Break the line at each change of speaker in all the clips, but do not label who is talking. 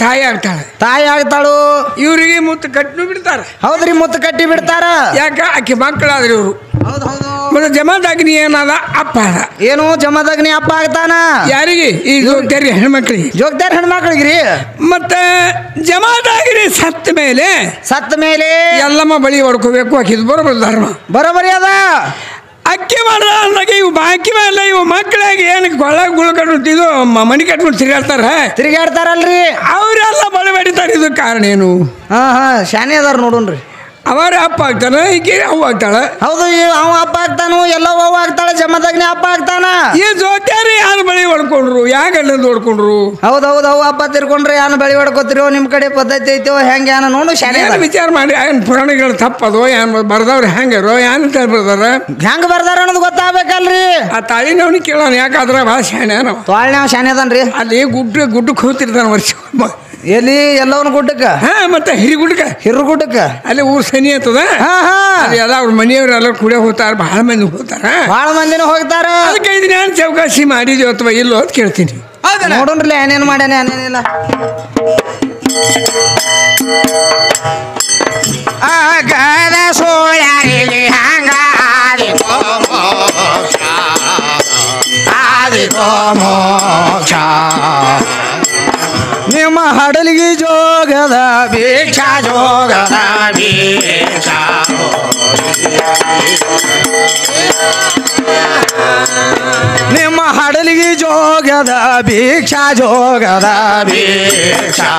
ತಾಯಿ ಆಗ್ತಾಳೆ.
ತಾಯಿ ಆಗ್ತಾಳು.
ಇವ್ರಿಗೆ ಮುತ್ತು ಕಟ್ಟಿನೂ ಬಿಡ್ತಾರ.
ಹೌದ್ರಿ, ಮುತ್ತು ಕಟ್ಟಿ ಬಿಡ್ತಾರ.
ಯಾಕ ಆಕೆ ಮಕ್ಕಳಾದ್ರಿ ಇವ್ರು.
ಹೌದು ಹೌದು.
ಮತ್ತೆ ಜಮಾದಾಗ್ನಿ ಏನದ ಅಪ್ಪ ಅದ.
ಏನು ಜಮದಗ್ನಿ ಅಪ್ಪ ಆಗ್ತಾನ
ಯಾರಿಗೆ? ಈ ಜೋಗ್ತಾರಿ ಹೆಣ್ಮಕ್ಳಿಗೆ.
ಜೋಗ್ತಾರ ಹೆಣ್ಮಕ್ಳಿಗ್ರಿ.
ಮತ್ತೆ ಜಮಾದಾಗ್ನಿ ಸತ್ತ ಮೇಲೆ ಎಲ್ಲಮ್ಮ ಬಳಿ ಹೊಡ್ಕೋಬೇಕು. ಆಕಿದ್ ಬರೋಬರ್ ಧರ್ಮ
ಬರೋಬರಿ ಅದ.
ಅಕ್ಕಿ ಮಾಡ್ರ ಅಂದಾಗ ಇವು ಬಾಕಿ ಮೇಲೆ ಇವು ಮಕ್ಕಳಿಗೆ ಏನು ಗೊಳ ಗುಳ ಕಟ್ಟಿದ್ದು ಮನಿ ಕಟ್ಕೊಂಡು
ತಿರುಗಾಡ್ತಾರಲ್ರಿ.
ಅವರೆಲ್ಲ ಬಳಿ ಬಡಿತಾರೆ. ಇದು ಕಾರಣ ಏನು?
ಶಾನೆ ಅದಾರ ನೋಡೋಣ್ರಿ.
ಅವರೇ ಅಪ್ಪ ಆಗ್ತಾನ, ಈಕೆ ಅವ್ ಆಗ್ತಾಳ.
ಹೌದು, ಅವ ಅಪ್ಪ ಆಗ್ತಾನು, ಎಲ್ಲ ಅವ್ವ ಆಗ್ತಾಳೆ, ಜಮದಗ್ನಿ ಅಪ್ಪ ಆಗ್ತಾನ.
ಈ ಜೋತ್ಯಾರಿ ಯಾರು ಬಳಿ ಹೊಡ್ಕೊಂಡ್ರು? ಯಾಗಂಡ್ ಹೊಡ್ಕೊಂಡ್ರು?
ಹೌದೌದು, ಅವು ಅಪ್ಪ ತಿರ್ಕೊಂಡ್ರೆ ಯಾನು ಬಳಿ ಹೊಡ್ಕೋತಿರೋ? ನಿಮ್ ಕಡೆ ಪದ್ಧತಿ ಐತೋ ಹೆಂಗ ಏನ ನೋಡು. ಶಾನೆ
ವಿಚಾರ ಮಾಡಿ ಏನ್ ಪುರಾಣಗಳು ತಪ್ಪದು, ಏನ್ ಬರ್ದವ್ರು ಹೆಂಗಾರೋ ಏನ್ ಬರ್ದಾರ,
ಹೆಂಗ ಬರ್ದಾರ ಅನ್ನೋದು ಗೊತ್ತಾಗಬೇಕಲ್ರಿ.
ಆ ತಾಳಿನವ್ನಿ ಕೇಳೋಣ. ಯಾಕಾದ್ರ ಭಾಳ ಶಾನೆ
ತಾಳ್ನಾವ್ ಶಾನೆ ಅದನ್ರಿ.
ಅಲ್ಲಿ ಗುಡ್ಡಕ್ಕೆ ಹೋಗ್ತಿರ್ತಾನ ವರ್ಷ.
ಎಲ್ಲಿ? ಎಲ್ಲವನ್ ಗುಡ್ಡಕ್ಕ.
ಮತ್ತೆ ಹಿರಿಗುಡ್ಡಕ್ಕ,
ಹಿರುಗುಡ್ಡಕ್ಕ.
ಅಲ್ಲಿ ಊರ್ ಸನಿ ಆಗ್ತದ. ಎಲ್ಲ ಅವ್ರ ಮನೆಯವ್ರೆಲ್ಲ ಕೂಡ ಹೋಗ್ತಾರ. ಬಹಳ ಮಂದಿ ಹೋಗ್ತಾರ,
ಬಹಳ ಮಂದಿನ ಹೋಗ್ತಾರ.
ಅದಕ್ಕೆ ಇದನ್ನ ಏನ್ ಚೌಕಾಸಿ ಮಾಡಿದ್ವಿ ಅಥವಾ ಇಲ್ಲೋ ಅಂತ ಕೇಳ್ತೀನಿ.
ನೋಡೋಣ್ರಲ್ಲ ಏನೇನು ಮಾಡ್ಯಾನೆ ಏನೇನಿಲ್ಲ.
ಆಗದ ಸೋಳ್ಯಾರಿಗೆ ಹಂಗ ಆದಿಕೋ ಮೋಕ್ಷ
ನಿಮ್ಮ ಹಡಲಿಗೆ ಜೋಗದ
ಭಿಕ್ಷಾ ಜೋಗದ ಭಿಕ್ಷಾ
ನಿಮ್ಮ ಹಡಲಿಗೆ ಜೋಗದ ಭಿಕ್ಷಾ ಜೋಗದ
ಭಿಕ್ಷಾ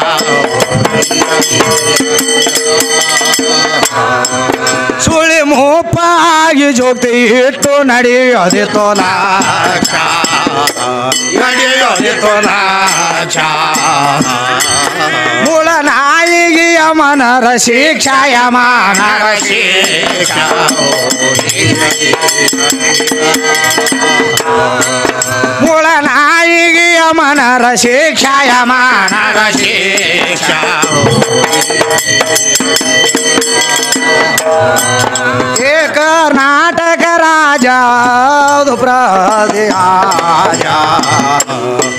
ಸುಳಿ ಮೂಪಾಗಿ ಜೋಗ್ತಿ ಇಟ್ಟು ನಡೆಯೋದಿತ್ತು
ನಾಚ ನಡೆಯೋದಿತ್ತು ನಾಚ
ಮೂಲ ನಾಯಿಗೆ ಯಮನರ ಶಿಕ್ಷಾ ಯಮನರ
ಶಿಕ್ಷಾ
ಮೂಲ ನಾಯಿಗೆ ಯಮನರ ಶಿಕ್ಷಾ ಯಮನರ
ಶಿಕ್ಷಾ
ಕರ್ನಾಟಕ ರಾಜ ಪ್ರದೇಶ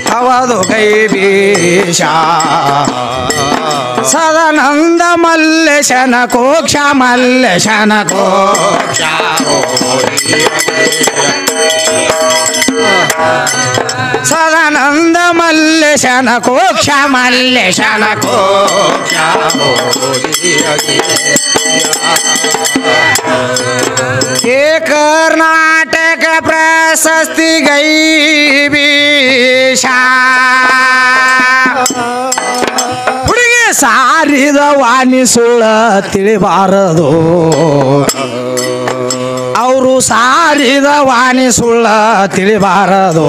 ಹವದು ಕೈ ಬೀಶ ಸದಾನಂದ ಮಲ್ಲೇಶನ ಕೋಕ್ಷ ಮಲ್ಲೇಶನ ಕೋಕ್ಷ ಸದಾನಂದ ಮಲ್ಲೇಶನ ಕೋಕ್ಷ ಮಲ್ಲೇಶನ ಕೋಕ್ಷ ಕರ್ನಾಟಕ ಪ್ರಶಸ್ತಿ ಗೈ ಬೀಶ ಹುಡುಗಿ ಸಾರಿದ ವಾಣಿ ಸುಳ ತಿಳಿಬಾರದು. ಅವರು ಸಾರಿದ ವಾಣಿ ಸುಳ್ಳ ತಿಳಿಬಾರದು.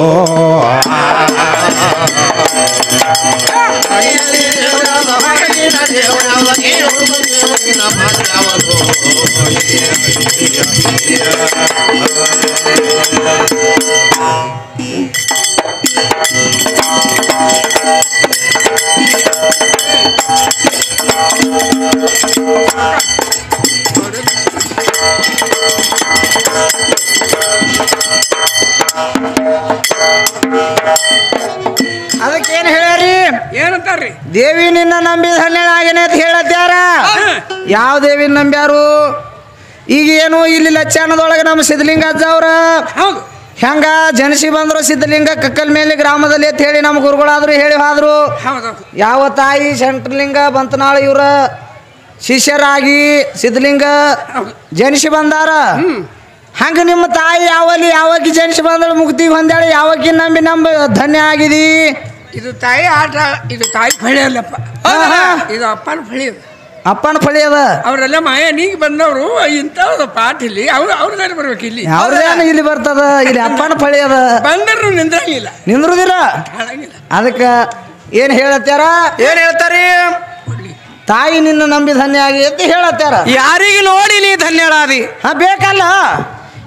ಅದಕ್ಕೇನು ಹೇಳ್ಯಾರಿ?
ಏನಂತಾರ್ರಿ?
ದೇವಿ ನಿನ್ನ ನಂಬಿದ ಹನ್ನೆರಡಾಗೇನೆ ಅಂತ ಹೇಳತ್ಯಾರ. ಯಾವ ದೇವಿನ ನಂಬ್ಯಾರು? ಈಗ ಏನು ಇಲ್ಲಿ ಲಚ್ಚಾನದೊಳಗೆ ನಮ್ಮ ಸಿದ್ಧಲಿಂಗ ಅಜ್ಜ ಅವ್ರ ಹೆಂಗ ಜನಿಸಿ ಬಂದ್ರು ಸಿದ್ಧಲಿಂಗ ಕಕ್ಕಲ್ ಮೇಲೆ ಗ್ರಾಮದಲ್ಲಿ ಅಂತ ಹೇಳಿ ನಮ್ಮ ಗುರುಗಳಾದ್ರು ಹೇಳಿ ಹೋದ್ರು. ಯಾವ ತಾಯಿ ಶಂಕರಲಿಂಗ ಬಂತನಾಳ ಇವರ ಶಿಷ್ಯರಾಗಿ ಸಿದ್ಧಲಿಂಗ ಜನಿಸಿ ಬಂದಾರ. ಹಂಗ ನಿಮ್ಮ ತಾಯಿ ಯಾವಕ್ಕಿ ಜನಿಸಿ ಬಂದಳು, ಮುಕ್ತಿ ಹೊಂದಾಳೆ, ಯಾವಕ್ಕಿ ನಂಬಿ ಧನ್ಯ ಆಗಿದಿ.
ಇದು ತಾಯಿ ಆಟ, ಇದು ತಾಯಿ ಫಳಿ ಅಲ್ಲಪ್ಪ, ಇದು ಅಪ್ಪನ ಫಳಿ ಅದ.
ಅಪ್ಪನ ಫಳಿ ಅದ.
ಅವರೆಲ್ಲ ಮಾಯಾ ನೀಗಿ ಬಂದವರು ಇಂಥವ್ದ ಪಾಠ ಇಲ್ಲಿ ಅವ್ರದಾರ ಬರ್ಬೇಕು. ಇಲ್ಲಿ
ಅವ್ರದೇನು ಇಲ್ಲಿ ಬರ್ತದ? ಇಲ್ಲಿ ಅಪ್ಪನ ಫಳಿ ಅದ.
ಬಂದರು ನಿಂದ್ರಂಗಿಲ್ಲ,
ನಿಂದ್ರುದಿಲ್ಲ. ಅದಕ್ಕ ಏನ್ ಹೇಳತ್ತಾರ? ಏನ್ ಹೇಳ್ತಾರಿ? ತಾಯಿ ನಿನ್ನ ನಂಬಿ ಧನ್ಯ ಆಗಿ ಅಂತ ಹೇಳತ್ತಾರ.
ಯಾರಿಗೆ ನೋಡಿ ನೀ ಧನ್ಯಳಾದಿ?
ಬೇಕಲ್ಲ.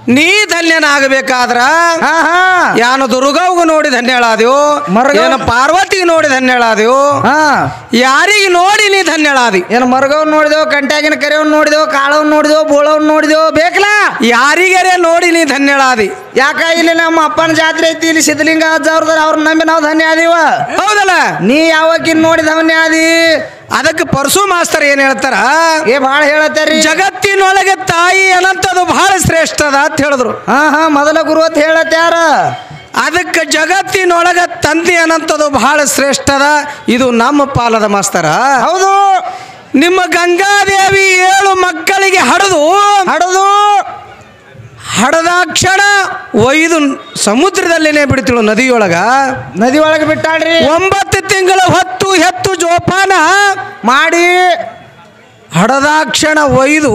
ನೀ ಧನ್ಯನಾಗಬೇಕಾದ್ರ
ಹಾ ಹಾ
ಯಾನು ದುರ್ಗವ್ಗ ನೋಡಿ ಧನ್ಯಳಾದೆವು ಏನು ಪಾರ್ವತಿಗೆ ನೋಡಿ ಧನ್ಯಳಾದೆವು
ಹಾ
ಯಾರಿಗೆ ನೋಡಿ ನೀ ಧನ್ಯಳಾದಿ
ಏನು ಮರ್ಗವ್ನ ನೋಡಿದೆವು ಕಂಟ್ಯಾಗಿನ ಕರೆಯವ್ನ ನೋಡಿದೆವು ಕಾಳವ್ನ ನೋಡಿದೆವು ಬೋಳವ್ನ ನೋಡಿದೆವು ಬೇಕಲ್ಲ
ಯಾರಿಗರೆ ನೋಡಿ ನೀ ಧನ್ಯಳಾದಿ
ಯಾಕ ಇಲ್ಲಿ ನಮ್ಮ ಅಪ್ಪನ ಜಾತ್ರೆ ಐತಿ ಇಲ್ಲಿ ಸಿದ್ಧಲಿಂಗ ಅಜ್ಜ ಅವ್ರನ್ನ ನಂಬಿ ನಾವು ಧನ್ಯ ಆದಿವ
ಹೌದಲ್ಲ
ನೀ ಯಾವಾಗಿನ್ ನೋಡಿ ಧನ್ಯ ಆದಿ
ಅದಕ್ಕೆ ಪರಶು ಮಾಸ್ತರ್ ಏನ್ ಹೇಳ್ತಾರ
ಏ ಭಾಳ ಹೇಳತ್ತಾರಿ
ಜಗತ್ತಿನೊಳಗೆ ತಾಯಿ ಅನ್ನಂತದು ಬಹಳ ಶ್ರೇಷ್ಠ ಅದ ಅಂತ ಹೇಳಿದ್ರು
ಹಾ ಹಾ ಮೊದಲ ಗುರು ಅಂತ ಹೇಳತ್ಯಾರ
ಅದಕ್ಕೆ ಜಗತ್ತಿನೊಳಗ ತಂದೆ ಅನ್ನಂತದು ಬಹಳ ಶ್ರೇಷ್ಠ ಅದ ಇದು ನಮ್ಮ ಪಾಲದ ಮಾಸ್ತರ
ಹೌದು
ನಿಮ್ಮ ಗಂಗಾದೇವಿ 7 ಮಕ್ಕಳಿಗೆ ಹಡದು ಹಡದಾಕ್ಷಣ ಒಯ್ದು ಸಮುದ್ರದಲ್ಲೇನೆ ಬಿಡ್ತಿಳು ನದಿಯೊಳಗ
ನದಿ ಒಳಗೆ ಬಿಟ್ಟಾಳ್ರಿ
9 ತಿಂಗಳ ಹೊತ್ತು ಹೆತ್ತು ಜೋಪಾನ
ಮಾಡಿ
ಹಡದಾಕ್ಷಣ ಒಯ್ದು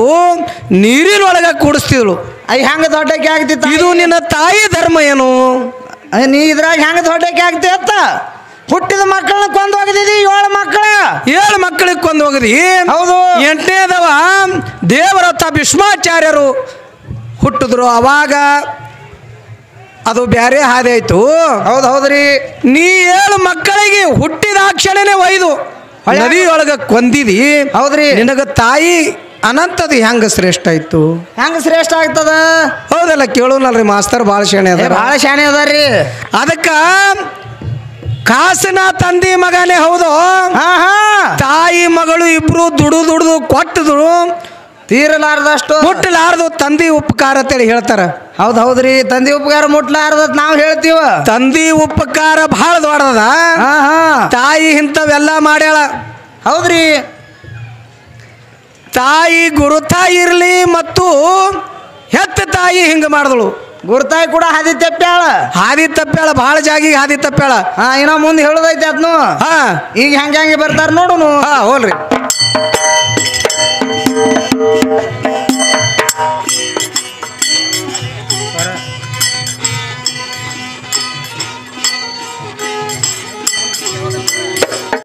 ನೀರಿನೊಳಗ ಕೂಡಿಸ್ತಿದ್ಳು
ಹೆಂಗ ದೊಡ್ಡಕ್ಕೆ ಆಗ್ತಿತ್ತ
ಇದು ನಿನ್ನ ತಾಯಿ ಧರ್ಮ ಏನು
ನೀ ಇದ್ರಾಗ ಹೆಂಗ ದೊಡ್ಡಕ್ಕೆ ಆಗ್ತಿ ಅತ್ತ ಹುಟ್ಟಿದ ಮಕ್ಕಳನ್ನ ಕೊಂದು ಹೋಗಿದ್ದೀವಿ
7 ಮಕ್ಕಳಿಗೆ ಕೊಂದು ಹೋಗದಿ
ಹೌದು
8ನೇದವ ದೇವರಥ ಭೀಷ್ಮಾಚಾರ್ಯರು ಹುಟ್ಟಿದ್ರು ಅವಾಗ ಅದು ಬ್ಯಾರೆ ಹಾದಿ ಆಯ್ತು
ಹೌದ್ರಿ
ನೀ 7 ಮಕ್ಕಳಿಗೆ ಹುಟ್ಟಿದಾಕ್ಷಣನೇ ಒಯ್ದು ನದಿಯೊಳಗ ಕೊಂದಿದಿ
ಹೌದ್ರಿ
ನಿನಗ ತಾಯಿ ಅನಂತದು ಹೆಂಗ ಶ್ರೇಷ್ಠ ಆಯ್ತು
ಹೆಂಗ ಶ್ರೇಷ್ಠ ಆಗ್ತದ
ಹೌದಲ್ಲ ಕೇಳೋನಲ್ರಿ ಮಾಸ್ತರ್ ಭಾಳ ಶಾಣೆ ಅದ
ಭಾಳ ಶಾಣೆ ಅದಾರ್ರಿ
ಅದಕ್ಕ ಕಾಸನ ತಂದಿ ಮಗನೇ ಹೌದು
ಹಾ ಹಾ
ತಾಯಿ ಮಗಳು ಇಬ್ರು ದುಡಿದು ಕೊಟ್ಟಿದ್ರು
ತೀರಲಾರ್ದಷ್ಟು
ಮುಟ್ಟಲಾರ್ದು ತಂದಿ ಉಪಕಾರ ಅಂತೇಳಿ ಹೇಳ್ತಾರ
ಹೌದ್ರಿ ತಂದಿ ಉಪಕಾರ ಮುಟ್ಲಾರ್ದ ನಾವು ಹೇಳ್ತೀವ
ತಂದಿ ಉಪಕಾರ ಬಹಳ ದೊಡ್ಡದ
ಹಾ ಹಾ
ತಾಯಿ ಇಂಥವೆಲ್ಲ ಮಾಡ್ಯಾಳ
ಹೌದ್ರಿ
ತಾಯಿ ಗುರುತಾಯಿ ಇರ್ಲಿ ಮತ್ತು ಹೆತ್ತ ತಾಯಿ ಹಿಂಗ ಮಾಡಿದಳು
ಗುರುತಾಯಿ ಕೂಡ ಹಾದಿ ತಪ್ಪ್ಯಾಳ
ಬಹಳ ಜಾಗಿಗೆ ಹಾದಿ ತಪ್ಪ್ಯಾಳ
ಹಾ ಇನ್ನ ಮುಂದೆ ಹೇಳೋದೈತಿ ಅದ್ನು
ಹಾ
ಈಗ ಹೆಂಗೆ ಬರ್ತಾರ ನೋಡುನು
ಹಾ ಹೋಲ್ರಿ